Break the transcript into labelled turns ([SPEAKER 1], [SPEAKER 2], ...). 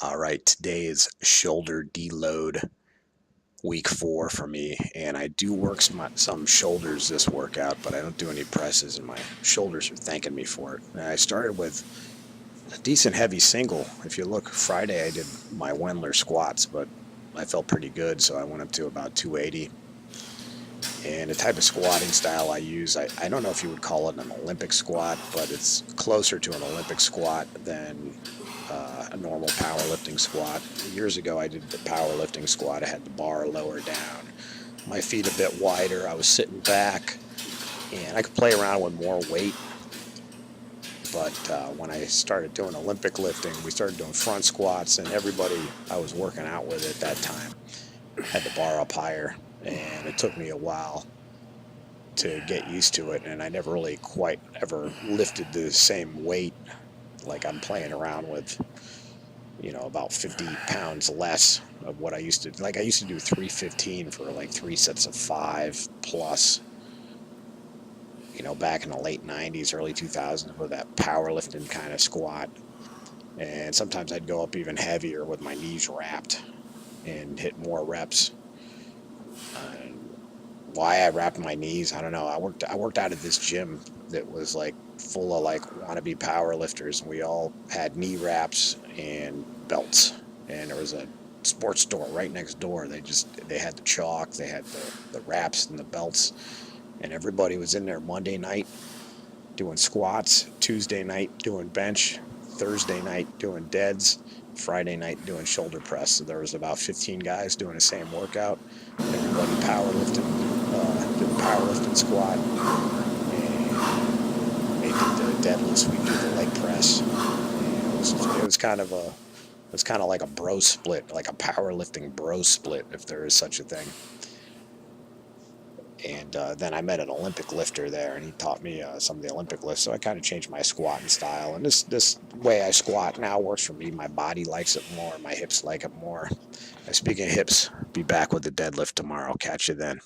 [SPEAKER 1] All right, today is shoulder deload week 4 for me, and I do work some shoulders this workout, but I don't do any presses, and my shoulders are thanking me for it. And I started with a decent heavy single. If you look, Friday I did my Wendler squats, but I felt pretty good, so I went up to about 280. And the type of squatting style I use, I don't know if you would call it an Olympic squat, but it's closer to an Olympic squat than a normal powerlifting squat. Years ago, I did the powerlifting squat. I had the bar lower down, my feet a bit wider. I was sitting back, and I could play around with more weight. But when I started doing Olympic lifting, we started doing front squats, and everybody I was working out with at that time had the bar up higher, and it took me a while to get used to it, and I never really quite ever lifted the same weight. Like, I'm playing around with, about 50 pounds less of what I used to. Like, I used to do 315 for like 3 sets of 5 plus, back in the late 90s, early 2000s, with that powerlifting kind of squat. And sometimes I'd go up even heavier with my knees wrapped and hit more reps. Why I wrapped my knees, I don't know. I worked out at this gym that was like full of like wannabe power lifters, and we all had knee wraps and belts. And there was a sports store right next door. They had the chalk, they had the wraps and the belts, and everybody was in there Monday night doing squats, Tuesday night doing bench, Thursday night doing deads, Friday night doing shoulder press. So there was about 15 guys doing the same workout. Everybody powerlifting, did the powerlifting squat, and they did the deadlifts. We did the leg press. And it was kind of like a bro split, like a powerlifting bro split, if there is such a thing. And then I met an Olympic lifter there, and he taught me some of the Olympic lifts. So I kind of changed my squatting style. And this way I squat now works for me. My body likes it more. My hips like it more. And speaking of hips, be back with the deadlift tomorrow. Catch you then.